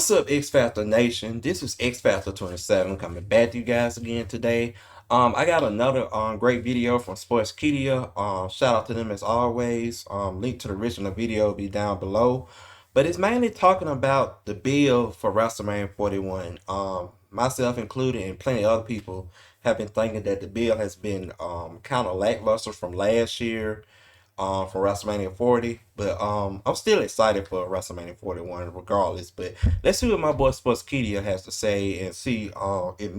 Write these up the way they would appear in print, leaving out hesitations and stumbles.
What's up, X Factor Nation? This is X Factor 27 coming back to you guys again today. I got another great video from Sportskeeda. Shout out to them as always. Link to the original video will be down below. But it's mainly talking about the bill for WrestleMania 41. Myself included and plenty of other people have been thinking that the bill has been kind of lackluster from last year for WrestleMania 40, but I'm still excited for WrestleMania 41 regardless. But let's see what my boy Sportskeeda has to say and see if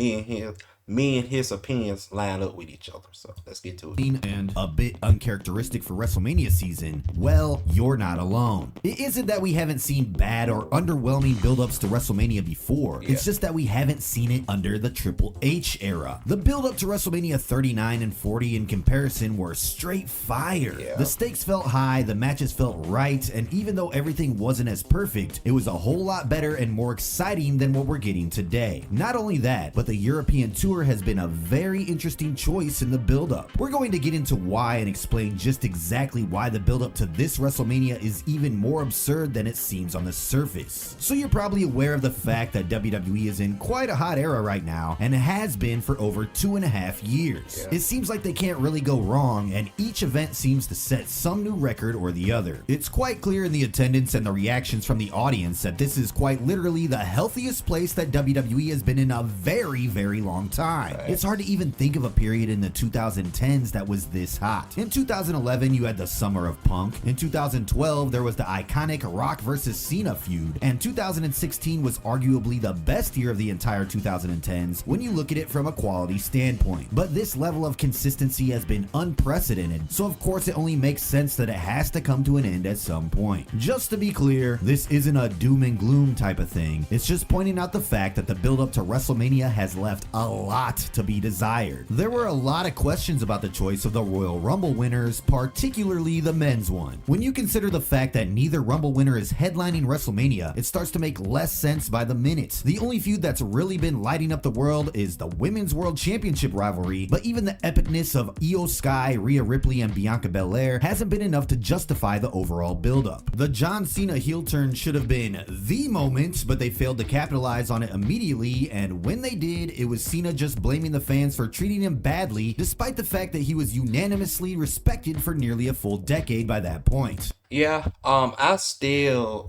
me and his opinions line up with each other. So let's get to it. And a bit uncharacteristic for WrestleMania season, well, you're not alone. It isn't that we haven't seen bad or underwhelming build-ups to WrestleMania before. Yeah. It's just that we haven't seen it under the Triple H era. The build-up to WrestleMania 39 and 40 in comparison were straight fire. Yeah. The stakes felt high, the matches felt right, and even though everything wasn't as perfect, it was a whole lot better and more exciting than what we're getting today. Not only that, but the European tour has been a very interesting choice in the build-up. We're going to get into why and explain just exactly why the build-up to this WrestleMania is even more absurd than it seems on the surface. So you're probably aware of the fact that WWE is in quite a hot era right now, and it has been for over 2.5 years. Yeah. It seems like they can't really go wrong, and each event seems to set some new record or the other. It's quite clear in the attendance and the reactions from the audience that this is quite literally the healthiest place that WWE has been in a very, very long time. It's hard to even think of a period in the 2010s that was this hot. In 2011, you had the Summer of Punk. In 2012, there was the iconic Rock vs. Cena feud. And 2016 was arguably the best year of the entire 2010s when you look at it from a quality standpoint. But this level of consistency has been unprecedented, so of course it only makes sense that it has to come to an end at some point. Just to be clear, this isn't a doom and gloom type of thing. It's just pointing out the fact that the build up to WrestleMania has left a lot to be desired. There were a lot of questions about the choice of the Royal Rumble winners, particularly the men's one. When you consider the fact that neither Rumble winner is headlining WrestleMania, it starts to make less sense by the minute. The only feud that's really been lighting up the world is the Women's World Championship rivalry, but even the epicness of Io Sky, Rhea Ripley, and Bianca Belair hasn't been enough to justify the overall buildup. The John Cena heel turn should have been the moment, but they failed to capitalize on it immediately, and when they did, it was Cena just blaming the fans for treating him badly, despite the fact that he was unanimously respected for nearly a full decade by that point. Yeah, I still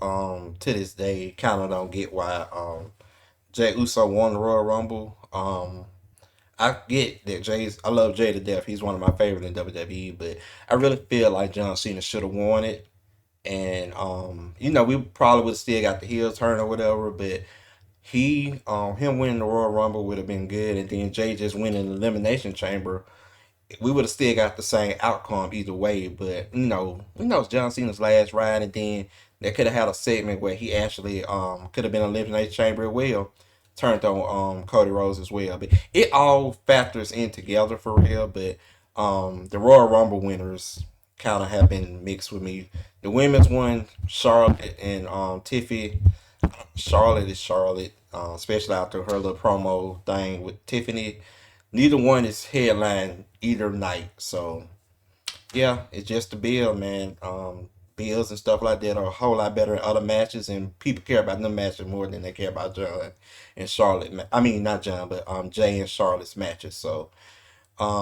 to this day kind of don't get why Jey Uso won the Royal Rumble. I get that I love Jey to death. He's one of my favorites in WWE, but I really feel like John Cena should have won it. And we probably would have still got the heel turn or whatever, but him winning the Royal Rumble would have been good, and then Jey just winning the Elimination Chamber, we would have still got the same outcome either way. But it's John Cena's last ride, and then they could have had a segment where he actually could have been an Elimination Chamber as well, turned on Cody Rhodes as well. But it all factors in together for real. But the Royal Rumble winners kind of have been mixed with me. The women's one, Charlotte and Tiffany. Charlotte is Charlotte, especially after her little promo thing with Tiffany. Neither one is headline either night. So, yeah, it's just the bill, man. Bills and stuff like that are a whole lot better in other matches, and people care about them matches more than they care about John and Charlotte. I mean, not John, but Jey and Charlotte's matches. So,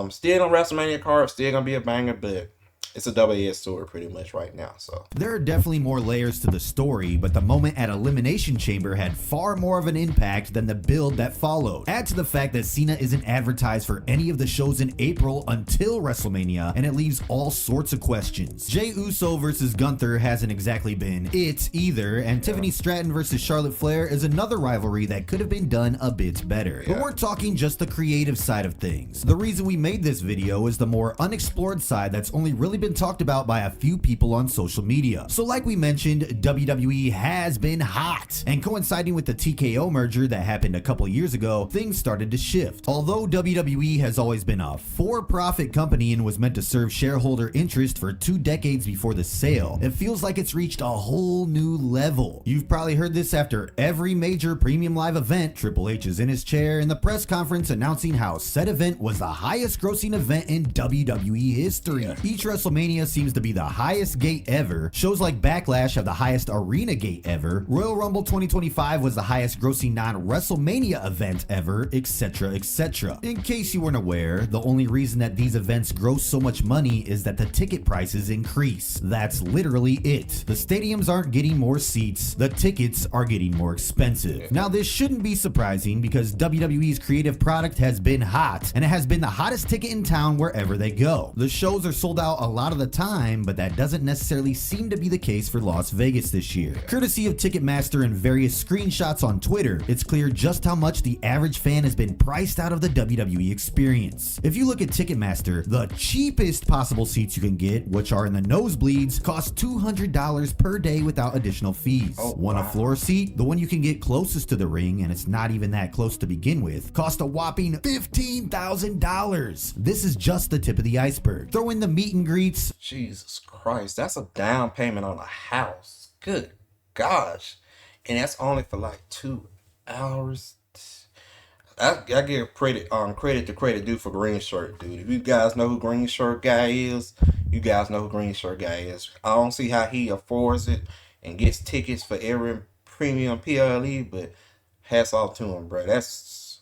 still on WrestleMania card, still gonna be a banger, but it's a double-edged sword pretty much right now. So there are definitely more layers to the story, but the moment at Elimination Chamber had far more of an impact than the build that followed. Add to the fact that Cena isn't advertised for any of the shows in April until WrestleMania, and it leaves all sorts of questions. Jey Uso versus Gunther hasn't exactly been it either, and Tiffany Stratton versus Charlotte Flair is another rivalry that could have been done a bit better. But we're talking just the creative side of things. The reason we made this video is the more unexplored side that's only really been talked about by a few people on social media. So like we mentioned, WWE has been hot, and coinciding with the TKO merger that happened a couple years ago, things started to shift. Although WWE has always been a for-profit company and was meant to serve shareholder interest for 2 decades before the sale, it feels like it's reached a whole new level. You've probably heard this after every major premium live event. Triple H is in his chair in the press conference announcing how said event was the highest grossing event in WWE history. Each WrestleMania WrestleMania seems to be the highest gate ever, shows like Backlash have the highest arena gate ever, Royal Rumble 2025 was the highest grossing non-WrestleMania event ever, etc, etc. In case you weren't aware, the only reason that these events gross so much money is that the ticket prices increase. That's literally it. The stadiums aren't getting more seats, the tickets are getting more expensive. Now this shouldn't be surprising because WWE's creative product has been hot, and it has been the hottest ticket in town wherever they go. The shows are sold out a lot of the time, but that doesn't necessarily seem to be the case for Las Vegas this year. Courtesy of Ticketmaster and various screenshots on Twitter, it's clear just how much the average fan has been priced out of the WWE experience. If you look at Ticketmaster, the cheapest possible seats you can get, which are in the nosebleeds, cost $200 per day without additional fees. Want a floor seat? The one you can get closest to the ring, and it's not even that close to begin with, cost a whopping $15,000. This is just the tip of the iceberg. Throw in the meet and greets. Jesus Christ, that's a down payment on a house. Good gosh. And that's only for like 2 hours. I give credit to credit due for Green Shirt, dude. If you guys know who Green Shirt guy is, you guys know who Green Shirt guy is. I don't see how he affords it and gets tickets for every premium PLE, but hats off to him, bro.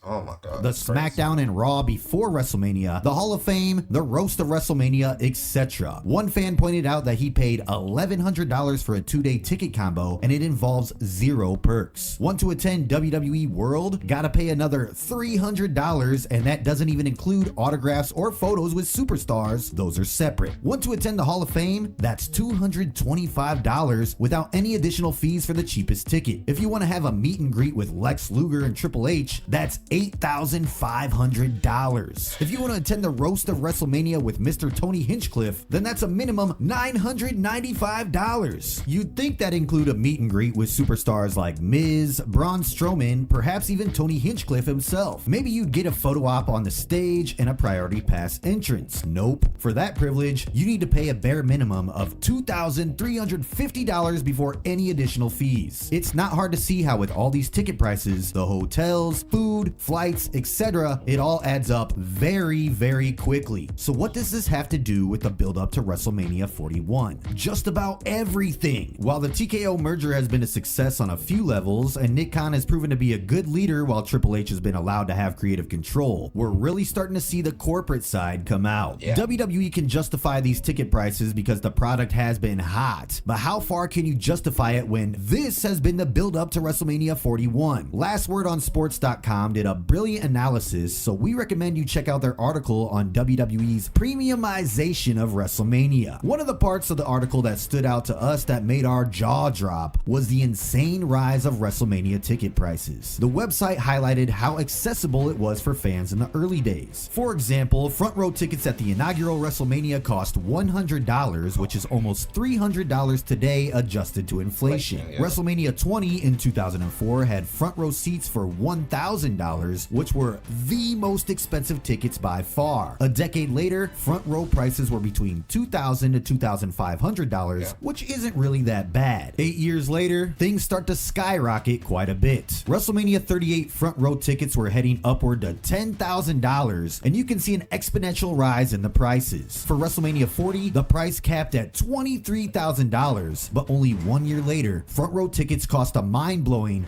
Oh my God. The SmackDown and Raw before WrestleMania, the Hall of Fame, the Roast of WrestleMania, etc. One fan pointed out that he paid $1,100 for a 2-day ticket combo and it involves 0 perks. One to attend WWE World, gotta pay another $300 and that doesn't even include autographs or photos with superstars, those are separate. One to attend the Hall of Fame, that's $225 without any additional fees for the cheapest ticket. If you want to have a meet and greet with Lex Luger and Triple H, that's $8,500. If you want to attend the Roast of WrestleMania with Mr. Tony Hinchcliffe, then that's a minimum $995. You'd think that include a meet and greet with superstars like Miz, Braun Strowman, perhaps even Tony Hinchcliffe himself. Maybe you'd get a photo op on the stage and a priority pass entrance. Nope. For that privilege, you need to pay a bare minimum of $2,350 before any additional fees. It's not hard to see how with all these ticket prices, the hotels, food, flights, etc., it all adds up very, very quickly. So what does this have to do with the build up to WrestleMania 41? Just about everything. While the TKO merger has been a success on a few levels, and Nick Khan has proven to be a good leader while Triple H has been allowed to have creative control, we're really starting to see the corporate side come out. WWE can justify these ticket prices because the product has been hot, but how far can you justify it when this has been the build up to WrestleMania 41? Last Word on Sports.com did a brilliant analysis, so we recommend you check out their article on WWE's premiumization of WrestleMania. One of the parts of the article that stood out to us that made our jaw drop was the insane rise of WrestleMania ticket prices. The website highlighted how accessible it was for fans in the early days. For example, front row tickets at the inaugural WrestleMania cost $100, which is almost $300 today adjusted to inflation. WrestleMania 20 in 2004 had front row seats for $1,000, which were the most expensive tickets by far. A decade later, front row prices were between $2,000 to $2,500, which isn't really that bad. 8 years later, things start to skyrocket quite a bit. WrestleMania 38 front row tickets were heading upward to $10,000, and you can see an exponential rise in the prices. For WrestleMania 40, the price capped at $23,000, but only 1 year later, front row tickets cost a mind-blowing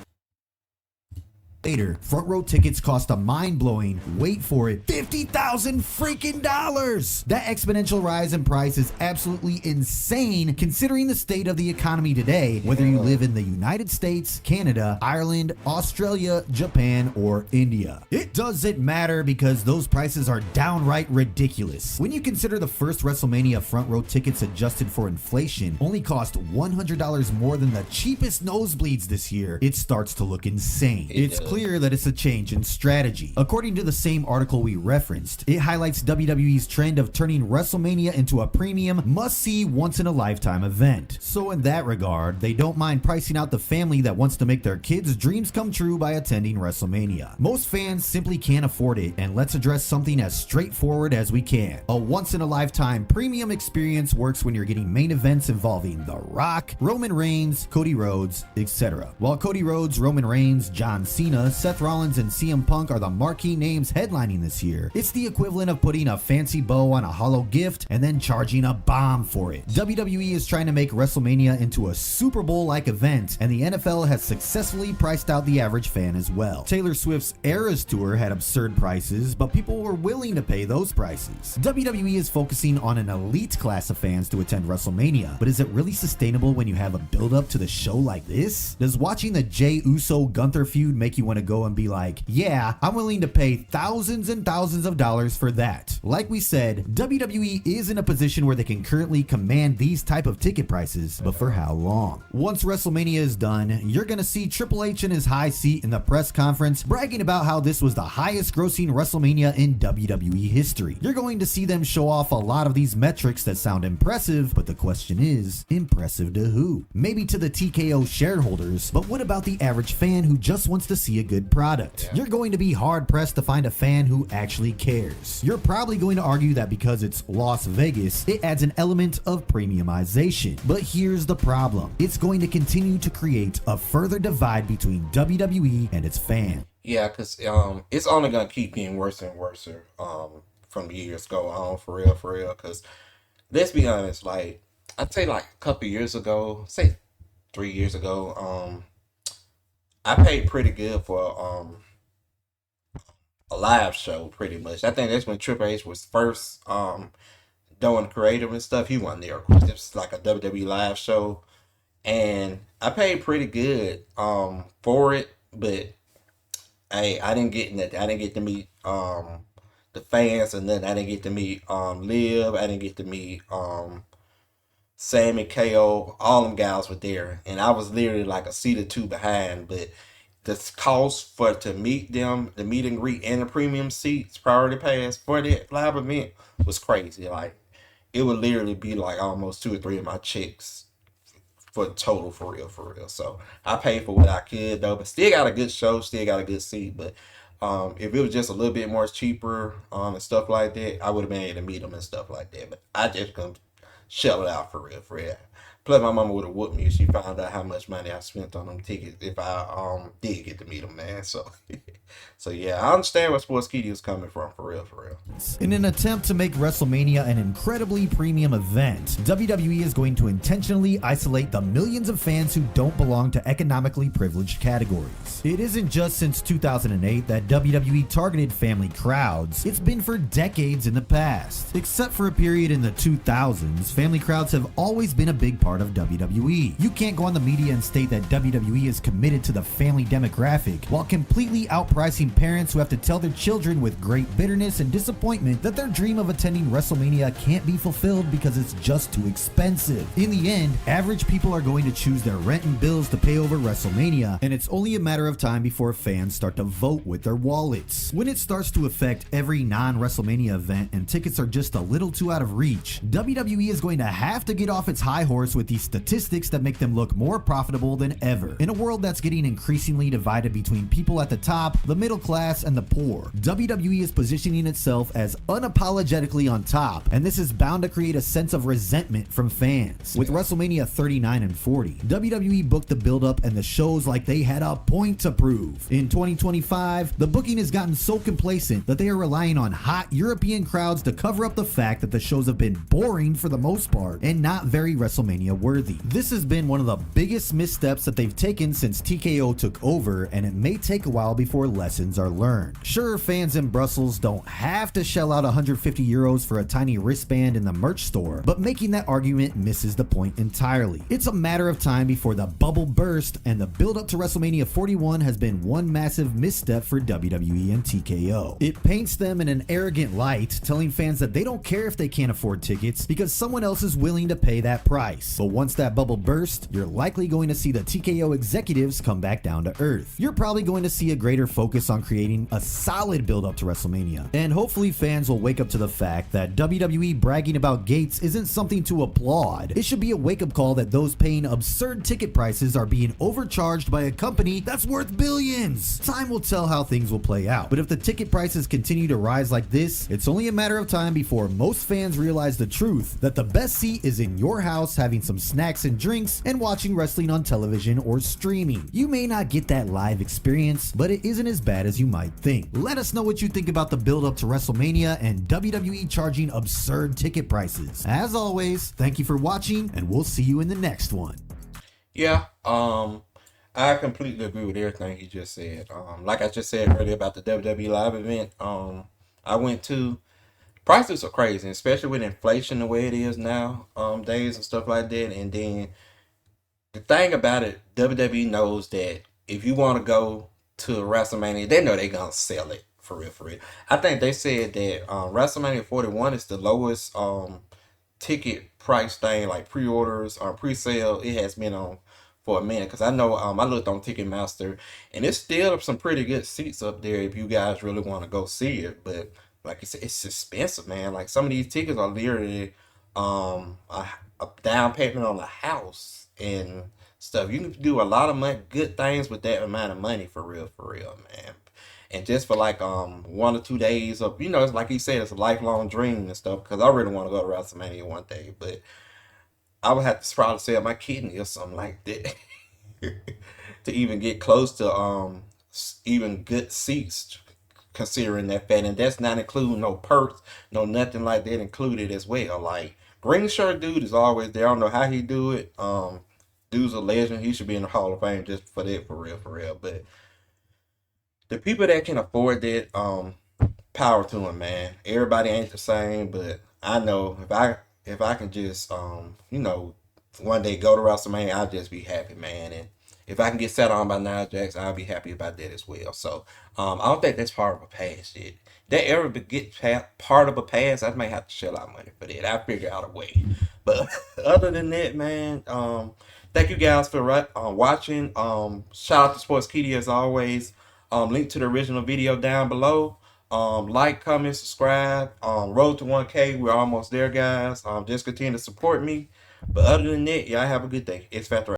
front row tickets cost a mind-blowing, wait for it, $50,000 freaking dollars. That exponential rise in price is absolutely insane considering the state of the economy today, whether you live in the United States, Canada, Ireland, Australia, Japan, or India. It doesn't matter because those prices are downright ridiculous. When you consider the first WrestleMania front row tickets adjusted for inflation only cost $100 more than the cheapest nosebleeds this year, it starts to look insane. It's clear that it's a change in strategy. According to the same article we referenced, it highlights WWE's trend of turning WrestleMania into a premium, must-see, once-in-a-lifetime event. So in that regard, they don't mind pricing out the family that wants to make their kids' dreams come true by attending WrestleMania. Most fans simply can't afford it, and let's address something as straightforward as we can. A once-in-a-lifetime premium experience works when you're getting main events involving The Rock, Roman Reigns, Cody Rhodes, etc. While Cody Rhodes, Roman Reigns, John Cena, WrestleMania, Seth Rollins and CM Punk are the marquee names headlining this year. It's the equivalent of putting a fancy bow on a hollow gift and then charging a bomb for it. WWE is trying to make WrestleMania into a Super Bowl-like event, and the NFL has successfully priced out the average fan as well. Taylor Swift's Eras Tour had absurd prices, but people were willing to pay those prices. WWE is focusing on an elite class of fans to attend WrestleMania, but is it really sustainable when you have a build-up to the show like this? Does watching the Jey Uso Gunther feud make you want to go and be like, yeah, I'm willing to pay thousands and thousands of dollars for that? Like we said, WWE is in a position where they can currently command these type of ticket prices, but for how long? Once WrestleMania is done, you're gonna see Triple H in his high seat in the press conference bragging about how this was the highest grossing WrestleMania in WWE history. You're going to see them show off a lot of these metrics that sound impressive, but the question is, impressive to who? Maybe to the TKO shareholders, but what about the average fan who just wants to see a good product? You're going to be hard pressed to find a fan who actually cares. You're probably going to argue that because it's Las Vegas, it adds an element of premiumization. But here's the problem. It's going to continue to create a further divide between WWE and its fan. Yeah, because it's only going to keep getting worse and worse from the years go on, for real. Because let's be honest, like, I'd say like a couple years ago, say 3 years ago, I paid pretty good for a live show, pretty much. I think that's when Triple H was first doing creative and stuff. He wasn't there, of course. It was like a WWE live show, and I paid pretty good for it, but hey, I didn't get that. I didn't get to meet the fans, and then I didn't get to meet Liv. I didn't get to meet Sammy, KO. All them guys were there, and I was literally like a seat or two behind. But the cost for to meet them, the meet and greet, and the premium seats, priority pass for that live event was crazy. Like, it would literally be like almost 2 or 3 of my checks for total, for real. So I paid for what I could though, but still got a good show, still got a good seat. But if it was just a little bit more cheaper and stuff like that, I would have been able to meet them and stuff like that. But I just couldn't shell it out, for real. Plus, my mama would have whooped me if she found out how much money I spent on them tickets if I did get to meet them, man. So, so yeah, I understand where Sportskeeda is coming from, for real. In an attempt to make WrestleMania an incredibly premium event, WWE is going to intentionally isolate the millions of fans who don't belong to economically privileged categories. It isn't just since 2008 that WWE targeted family crowds, it's been for decades in the past. Except for a period in the 2000s, family crowds have always been a big part of WWE. You can't go on the media and state that WWE is committed to the family demographic while completely outpricing parents who have to tell their children with great bitterness and disappointment that their dream of attending WrestleMania can't be fulfilled because it's just too expensive. In the end, average people are going to choose their rent and bills to pay over WrestleMania, and it's only a matter of time before fans start to vote with their wallets. When it starts to affect every non-WrestleMania event and tickets are just a little too out of reach, WWE is going to have to get off its high horse with these statistics that make them look more profitable than ever. In a world that's getting increasingly divided between people at the top, the middle class, and the poor, WWE is positioning itself as unapologetically on top, and this is bound to create a sense of resentment from fans. With WrestleMania 39 and 40, WWE booked the build-up and the shows like they had a point to prove. In 2025, the booking has gotten so complacent that they are relying on hot European crowds to cover up the fact that the shows have been boring for the most part and not very WrestleMania worthy. This has been one of the biggest missteps that they've taken since TKO took over, and it may take a while before lessons are learned. Sure, fans in Brussels don't have to shell out 150 euros for a tiny wristband in the merch store, but making that argument misses the point entirely. It's a matter of time before the bubble burst, and the build up to WrestleMania 41 has been one massive misstep for WWE and TKO. It paints them in an arrogant light, telling fans that they don't care if they can't afford tickets because someone else is willing to pay that price. But once that bubble bursts, you're likely going to see the TKO executives come back down to earth. You're probably going to see a greater focus focus on creating a solid build up to WrestleMania. And hopefully fans will wake up to the fact that WWE bragging about gates isn't something to applaud. It should be a wake up call that those paying absurd ticket prices are being overcharged by a company that's worth billions. Time will tell how things will play out, but if the ticket prices continue to rise like this, it's only a matter of time before most fans realize the truth that the best seat is in your house having some snacks and drinks and watching wrestling on television or streaming. You may not get that live experience, but it isn't as bad as you might think. Let us know what you think about the build up to WrestleMania and WWE charging absurd ticket prices. As always, thank you for watching and we'll see you in the next one. Yeah, I completely agree with everything he just said. Like I just said earlier about the WWE live event, I went to. Prices are crazy, especially with inflation the way it is now, days and stuff like that. And then the thing about it, WWE knows that if you want to go to WrestleMania, they know they're gonna sell it for real, for real. I think they said that WrestleMania 41 is the lowest ticket price thing, like pre-orders or pre-sale, it has been on for a minute. Because I know I looked on Ticketmaster and it's still some pretty good seats up there if you guys really want to go see it. But like I said, it's expensive, man. Like some of these tickets are literally a, a down payment on a house and stuff. You can do a lot of money, good things with that amount of money for real, man. And just for like 1 or 2 days of, it's like he said, it's a lifelong dream and stuff. Because I really want to go to WrestleMania one day, but I would have to probably sell my kidney or something like that to even get close to even good seats, considering that fact. And that's not including no perks, no nothing like that included as well. Like green shirt dude is always there. I don't know how he do it. Dude's a legend. He should be in the Hall of Fame just for that, for real, for real. But the people that can afford that, power to him, man. Everybody ain't the same, but I know if I can just one day go to WrestleMania, I'll just be happy, man. And if I can get set on by Nia Jax, I'll be happy about that as well. So I don't think that's part of a pass yet. That ever get part of a pass, I may have to shell out money for that. I'll figure out a way. But other than that, man, thank you guys for watching. Shout out to Sports Kitty as always. Link to the original video down below. Like, comment, subscribe. Road to 1K. We're almost there, guys. Just continue to support me. But other than that, y'all have a good day. It's Factor.